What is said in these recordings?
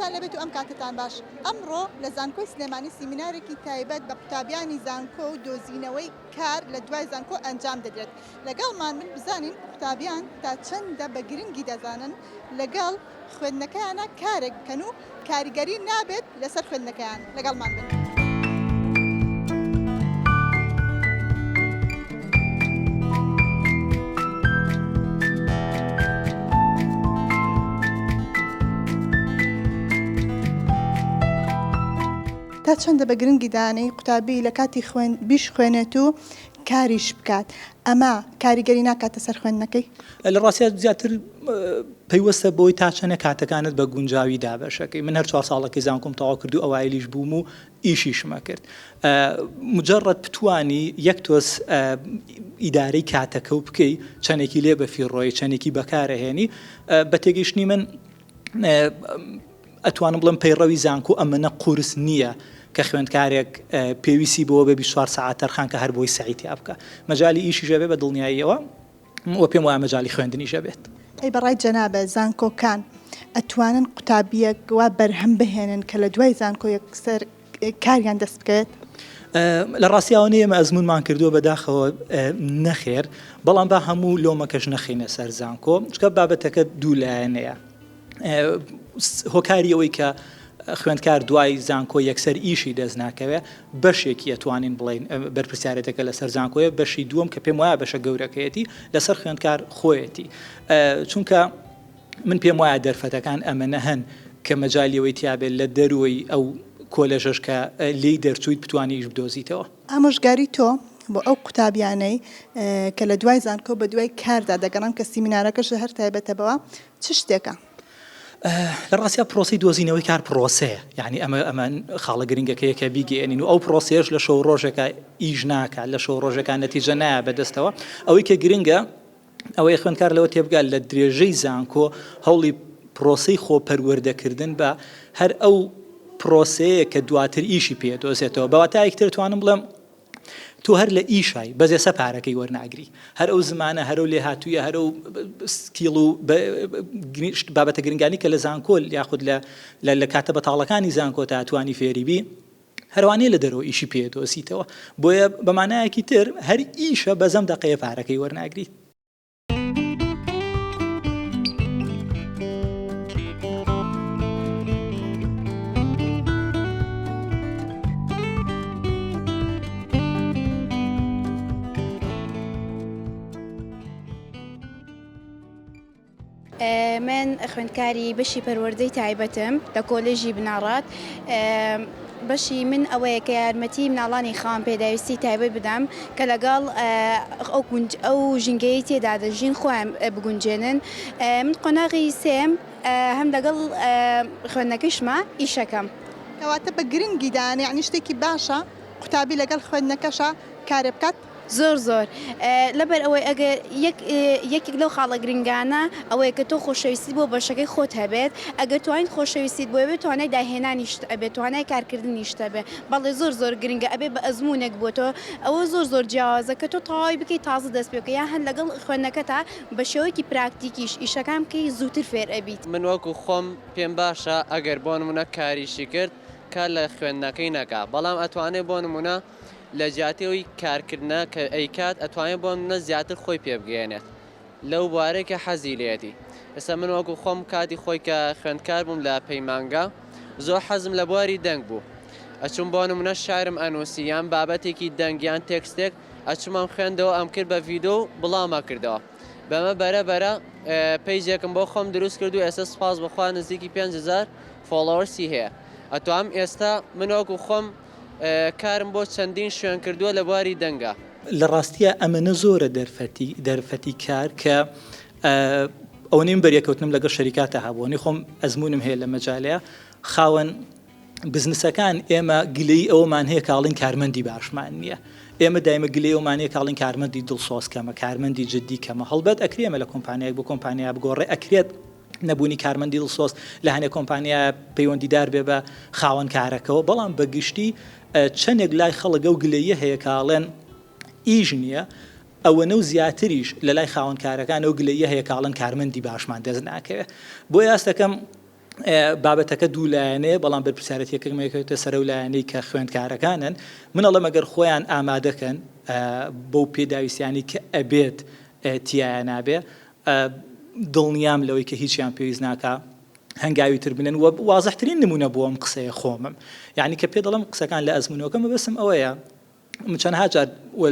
خۆشتان لەبێت و ئەم کاتتان باش. ئەمڕۆ لە زانکۆی سلێمانی سیمینارێکی تایبەت بە قوتابیانی زانکۆ و دۆزینەوەی کار لە دوای زانکۆ ئەنجام دەدرێت. لەگەڵمان من بزانین قوتابیان تا چەندە بە گرنگی دەزانن لەگەڵ خوێندنەکەیانە کارێک بکەن و کاریگەری نابێت لەسەر خوێندنەکەیان. لەگەڵمان بن. تا چەندە بە گرنگی دانەی قوتابی لە کاتی بیش خوێنێت و کاریش بکات. ئەمە کاریگەری ناکاتە سەر خوێندنەکەی؟ لە ڕاستیات زیاتر پەیوەستە بۆی تا چەنە کاتەکانت بە گونجاوی دابەشەکەی. من هەر 4 ساڵەکەی زانکۆم تەواو کرد و ئەوایلیش بووم و ئیشیشمە کرد. مجرد بتوانی یەک تۆس ئیدارەی کاتەکە و بکەی چەندێکی لێ بە فیڕۆی چەندێکی بەکارەهێنی. بە تێگەیشتنی من ئەتوانم بڵم پەیڕەوی زانکۆ ئەمەنە قورس نییە کە خوێندکارێک پێویستی بۆ بە 24 ساعت تەرخان کە هەر بۆی سەعیتی بکە. مەجای ئیشی ژەبێ بە دڵنیاییەوە و پێم وایە مەجای خوێندنی ژەبێت. ئەی بەڕای جەنابە زانکۆکان ئەتوانن قوتابیەک وا بەرهەم بهێنن کە لە دوای زانکۆ یەکسەر کاریان دەست بکەوێت؟ لە ڕاستیاوە ئێمە ئەزمونمان کردووە بەداخەوە نەخێر، بەڵام با هەموو لۆمەکەش نەخینە سەر زانکۆ چکە بابەتەکە دوو لایەنەیە. هۆکاری ئەوەی کە خوێندکار دوای زانکۆ یەکسەر ئیشی دەست ناکەوێت بەشێکی ئەتوانین بڵین بەرپرسیارەتەکە لەسەر زانکۆیە. بەشی دووەم کە پێم وایە بەشە گەورەکەیەتی لەسەر خوێندکار خۆیەتی، چونکە من پێم وایە دەرفەتەکان ئەمەنە هەن کە مەجالیەوەی تیابێت لە دەروی ئەو کۆلێژەش کە لی دەرچوویت بتوانانی ئیش بدۆزیتەوە. ئامۆژگاری تۆ بۆ ئەو قوتابیانەی کە لە دوای زانکۆ بە دوای کاردا دەگەڕن کە سیمینارەکەش هەر تایبەتەبەوە چ شتێکە؟ لە ڕاستیا پرۆسی دۆزینەوەی کار پرۆسەیە، یعنی ئەمە خاڵە گرنگەکەیە کە بیگەێنین و ئەو پرۆسێش لە شەو ڕۆژێکە ئیش ناکات، لە شەو ڕۆژەکان نەتیجە نایە بەدەستەوە. ئەوەی کە گرنگە ئەوەی خوێندکار لەوە تێبگات لە درێژەی زانکۆ هەوڵی پرۆسەی خۆپەروەردەکردن بە هەر ئەو پرۆسەیە کە دواتر ئیشی پێدۆزێتەوە. بەواتایەکتر توانم بڵێم تۆ هەر لە ئیشای بەزێسە پارەکەی وەرناگری، هەر ئەو زمانە هەرو لێ هاتوویە، هەر ئەو سکیڵ و بابەتە گرنگانی کە لە زانکۆ یاخود لە کاتە بەتاڵەکانی زانکۆ تا توانی فێریبی هەروانەیە لە دەرەوە ئیشی پێدۆزیتەوە. بۆیە بەمانایەکی تر هەر ئیشە بەزەم دەقەیە پارەکەی وەرناگریت. من خوێندکاری بەشی پەروەردەی تایبەتم لە کۆلێژی بناڕات. بەشی من ئەوەیە کە یارمەتی مناڵانی خاوەن پێداویستی تایبەت بدەم کە لەگەڵ ئەو ژینگەی تێدا دەژین خۆیان بگونجێنن. من قۆناغی سێم هەم لەگەڵ خوێندنەکەشمە ئیشەکەم. کەواتە بە گرنگی دانێ یعنی شتێکی باشە قوتابی لەگەڵ خوێندنەکەشە کارێ بکات؟ زۆر لەبەر ئەوەی ئەگەر یەکێک لەو خاڵە گرنگانە ئەوەیە کە تۆ خۆشەویستی بۆ بەشەکەی خۆت هەبێت، ئەگەر توانیت خۆشەویستیت بۆ بێت توانای داهێنانیشت ئەبێت، توانای کارکردنیشتە بێت. بەڵێ زۆر گرنگە ئەبێ بە ئەزمونێک بۆ تۆ ئەوە زۆر جیاوازە کە تۆ تەواوی بکەیت تازە دەست پێ بکەی یان هەر لەگەڵ خوێندنەکەتا بە شێوەیەکی پراکتیکیش ئیشەکان بکەی زووتر فێر ئەبیت. من وەکو خۆم پێم باشە ئەگەر بۆ نمونە کاریشی کرد کار لە خوێندنەکەی نەکا، بەڵام ئەتوانێت بۆ نمونە لە جیاتەوەی کارکردنە کە ئەیکات ئەتوانێت بۆ منە زیاتر خۆی پێبگەێنێت لەو بوارێکە حەزی لێتی. ئێستا من وەکو خۆم کاتی خۆی کە خوێندکار بووم لە پەیمانگا زۆر حەزم لە بواری دەنگ بوو. ئەچوم بۆ نمونە شارم ئەنووسی یان بابەتێکی دەنگیان تێکستێک ئەچمام خوێندەوە ئەم کرد بە ڤیدۆ بڵامە کردەوە. بەمە بەرە پەیجێکم بۆ خۆم دروست کرد و ئێستا سپاس بەخوا نزیکی 5000 فۆلۆوەرسی هەیە. ئەتوانم ئێستا من وەکو خۆم کارم بۆ چەندین شوێن کردووە لە بواری دەنگە. لە ڕاستیە ئەمەنە زۆرە دەرفەتی کار کە ئەو نیم بەریەکەوتنم لەگەڵ شەریکاتە هەبوونی خۆم ئەزمونم هەیە لە مەجالەیە خاوەن بزنسەکان ئێمە گلەی ئەومان هەیە کاڵین کارمەندی باشمان نییە. ئێمە دایمە گلەی ئەومانەیە کاڵین کارمەندی دڵسۆز کەمە، کارمەندی جددی کەمە. هەڵبەت ئەکرێمە لە کۆمپانیایك بۆ کۆمپانیا بگۆڕێ، ئەکرێت نەبوونی کارمەندی دڵسۆز لە هەنێک کۆمپانیا پەیوەندیدار بێ بە خاوەن کارەکەەوە، بەڵام بەگشتی چەندێک لای خەڵک ئەو گلەیە هەیە کاڵێن ئیژ نییە، ئەوەنە و زیاتریش لە لای خاوەن کارەکان ئەو گلەیە هەیە کاڵن کارمەندی باشمان دەست ناکەوێت. بۆ یاستەکەم بابەتەکە دوولایەنەیە بەڵام بەرپرسیارەتیەکەمێکێتە سەرە و لایەنەی کە خوێندکارەکانن منەڵە مەگەر خۆیان ئامادەکەن بەو پێداویستیانی کە ئەبێت تایە نابێ دڵنیام لەوەی کە هیچیان پێویست ناکە هەنگاوی تر بنن و وازەحترین نمونە بۆ ئەم قسەیە خۆمم یعنی کە پێ دەڵم قسەکان لە ئەزمونەوەکە مەبەستم ئەوەیە چەندها جار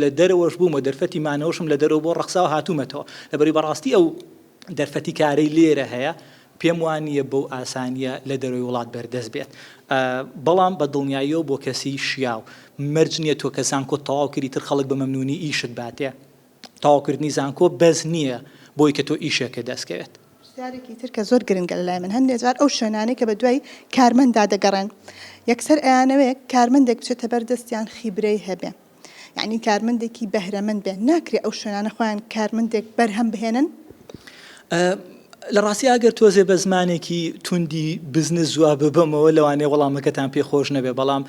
لە دەرەوەش بووم و دەرفەتی مانەوەشم لە دەرەوە بۆ ڕەخساوە هاتوومەتەوە لەبەری بەڕاستی ئەو دەرفەتی کارەی لێرە هەیە پێم وانییە بەو ئاسانیە لە دەروی وڵات بەردەست بێت بەڵام بە دڵنیاییەوە بۆ کەسی شیاو مەرج نییە تۆ کە زانکۆ تەواو کردی تر خەڵک بە مەمنونی ئیشت باتێ تەواوکردنی زانکۆ بەز نییە بۆی کە تۆ ئیشێکە دەستکەوێت جارێکی تر کە زۆر گرنگە لەلای من هەندێک جار ئەو شوێنانەی کە بە دوای کارمەندا دەگەڕێن یەکسەر ئەیانەوەیە کارمەندێک بچێتە بەردەستیان خیبرەی هەبێ یعنی کارمەندێکی بەهرەمەند بێ ناکرێ ئەو شوێنانە خۆیان کارمەندێک بەرهەم بهێنن لە ڕاستی ئەگەر تۆزێ بە زمانێکی توندی بزنس جواب ببەمەوە لەوانەیە وەڵامەکەتان پێخۆش نەبێ بەڵام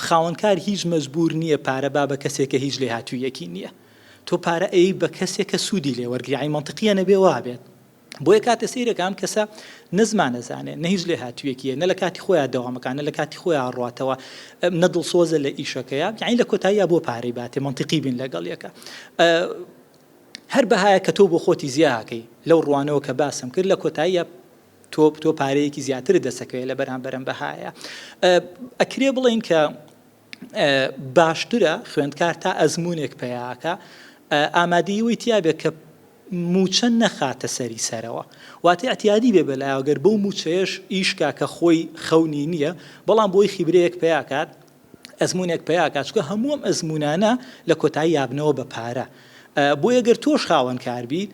خاوەنکار هیچ مەجبور نییە پارە با بە کەسێکە هیچ لێ هاتوویەکی نییە تۆ پارە ئەی بە کەسێکە سوودی لێ وەرگری منطقیە نەبێ وابێت بۆیە کاتە سیرەکەم کەسە نەزمانەزانێ نە هیچ لێ هاتوویەکیە نە لە کاتی خۆیان دەوامەکان نە لە کاتی خۆیان ڕاتەوە نەدڵسۆزە لە ئیشەکەیە یعنی لە کۆتاییە بۆ پارەی باتێ منطقی بین لەگەڵ یەکە هەر بەهایە کە تۆ بۆ خۆتی زیاکەی لەو ڕوانەوە کە باسم کرد لە کۆتاییە تۆ پارەیەکی زیاتر دەسەکەوێت لە بەرامبەرم بەهایە ئەکرێ بڵێن کە باشترە خوێندکار تا ئەزمونێک پێیاکە ئامادەیەوەی تیابێت کە موچە نەخاتە سەری سەرەوە واتە ئەتیادی بێ بەلایەوەگەر بەو موچەیەش ئیشکا کە خۆی خەونی نییە بەڵام بۆی خیبرەیەک پێیاکات ئەزمونێک پێیاکات چکە هەموو ئەم ئەزمونانە لە کۆتایی یابنەوە بە پارە بۆ ئەگەر تۆش خاوەنکار بیت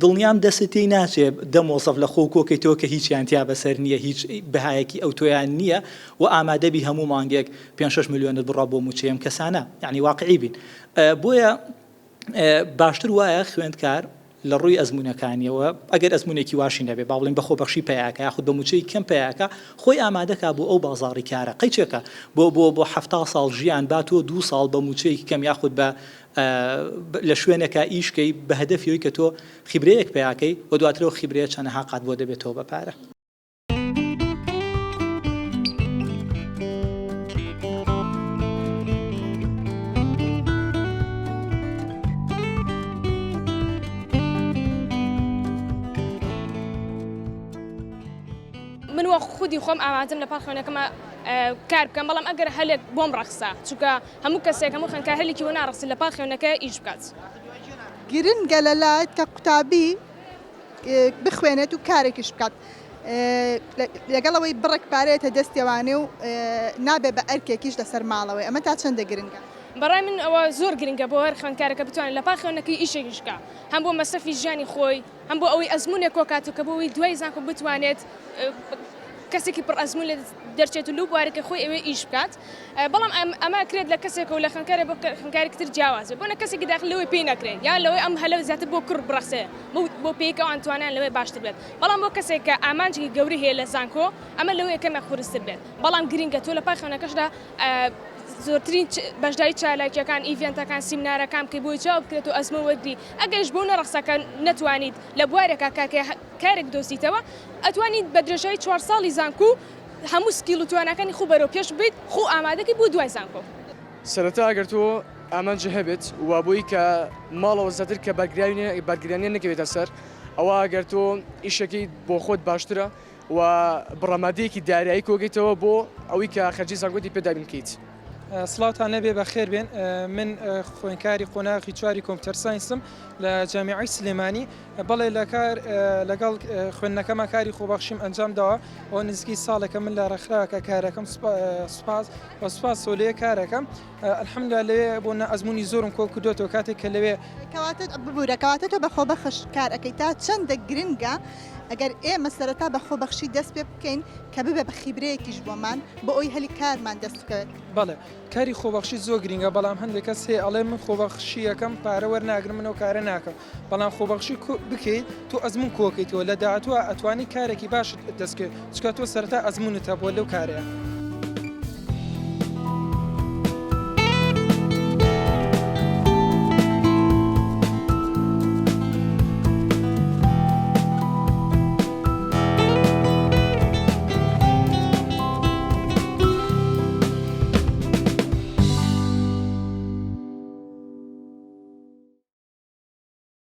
دڵنیام دەستی ناچێت دەمۆسەف لە خۆ کۆکەیتەوە کە هیچیان تیا بەسەر نییە هیچ بەهایەکی ئەو تۆیان نییە و ئامادەبی هەموو مانگێک 5-6 میلیۆنت بڕا بۆ موچەیەم کەسانە یعنی واقعی بین بۆیە باشتر وایە خوێندکار لە ڕووی ئەزمونەکانیەوە ئەگەر ئەزمونێکی واشی نەبێ با بڵێن بە خۆبەخشی پێیاکە یاخود بە موچەی کەم پێیاکە خۆی ئامادەکە بۆ ئەو بازاڕی کارە قەیچێکە بۆ 70 ساڵ ژیان با تۆ 2 ساڵ بە موچەیەکی کەم یاخود بە لە شوێنەکە ئیشکەی بە هەدەفیەوەی کە تۆ خیبرەیەک پێیاکەی و دواترەوە خیبرەیە چەندەها قات بۆ دەبێتەوە بە پارە من وە خودی خۆم ئامادەم لە پاڵ خوێنەکەمە کار بکەم بەڵام ئەگەر هەلێک بۆم ڕەخسا چونکە هەموو کەسێک هەموو خوێندکار هەلێکی وە ناڕەخسی لە پاڵ خوێنەکە ئیش بکات گرنگە لەلایەت کە قوتابی بخوێنێت و کارێکیش بکات لەگەڵەوەی بڕێک پارێتە دەستێوانێ و نابێ بە ئەرکێکیش لەسەر ماڵەوەی ئەمە تا چەندە گرنگە بەڕای من ئەوە زۆر گرنگە بۆ هەر خوێندکارەکە بتوانێت لە پاڵ خوێنەکەی ئیشێکیش بکە هەم بۆ مەسەفی ژیانی خۆی هەم بۆ ئەوەی ئەزمونێک کۆکات و کە بۆەوەی دوای زانکۆ بتوانێت کەسێکی پڕ ئەزمون لێ دەرچێت و لەو بوارەکە خۆی ئەوێ ئیش بکات بەڵام ئەمە کرێت لە کەسێکە و لە خوێندکارێک بۆ خوێندکارێکی تر جیاوازێ بۆ نە کەسێکی داخل لەوەی پێی نەکرێت یان لەوەی ئەم هەلە زیاتر بۆ کوڕ بڕەخسێ بۆ پێیکە ئەوان توانیان لەوەی باشتر بێت بەڵام بۆ کەسێک کە ئامانجێکی گەوری هەیە لە زانکۆ ئەمە لەوەی یەکەمە خورستر بێت بەڵام گرنگە تۆ لە پاڵ خوێنەکەشدا زۆرترین بەشداری چالاکیەکان ئیڤێنتەکان سیمینارەکان کە بۆی جواب بکرێت و ئەزمە وەرگری ئەگەرش بۆ نەڕەخسەکە نەتوانیت لە بوارێکە کارێک دۆزیتەوە ئەتوانیت بە درێژایی 4 ساڵی زانکۆ هەموو سکیل و توانەکانی خۆ بەرەو پێش بێت خۆ ئامادەکەی بۆ دوای زانکۆ سەرەتا ئەگەر تۆ ئامانجە هەبێت وا بۆی کە ماڵەوە زیاتر کە بەرگریانیان نەکەوێتە سەر ئەوە ئەگەر تۆ ئیشەکەی بۆ خۆت باشترە و بڕەمادەیەکی دارایی کۆگەیتەوە بۆ ئەوەی کە خەرجی زانکۆتی پێدابین بکەیت سڵاوتان نەبێ بە خێر بێن من خوێندکاری قۆناغی چواری کۆمپیوتەر ساینسم لە جامیعەی سلێمانی بەڵێ لەگەڵ خوێندنەکەمە کاری خۆبەخشیم ئەنجام داوە ئەو نزیکی ساڵێکە من لە ڕێکخراوەکە کارەکەم سوپاس سۆلەیە کارەکەم ئەلحەمدولیلا لەوێ بۆ ئەزمموی زۆرم کۆ کردوێتەوە کاتێک کە لەوێ کەواتە تۆ بە خۆبەخش کارەکەی تا چەندە گرنگە ئەگەر ئێمە سەرەتا بە خۆبەخشی دەست پێ بکەین کە ببێ بە خیبرەیەکیش بۆمان بۆ ئەوی هەلی کارمان دەست بکەوێت بەڵێ کاری خۆبەخشی زۆر گرنگە بەڵام هەندێک کەس هەیە ئەڵێ من خۆبەخشی یەکەم پارە وەرناگرم منەوە کارە ناکەم بەڵام خۆبەخشی بکەیت تو ئەزمون کۆکەیتەوە لە داهاتوە ئەتوانی کارێکی باش دەستکەوێت چکە تۆ سەرەتا ئەزمونتە بۆ لەو کارەیە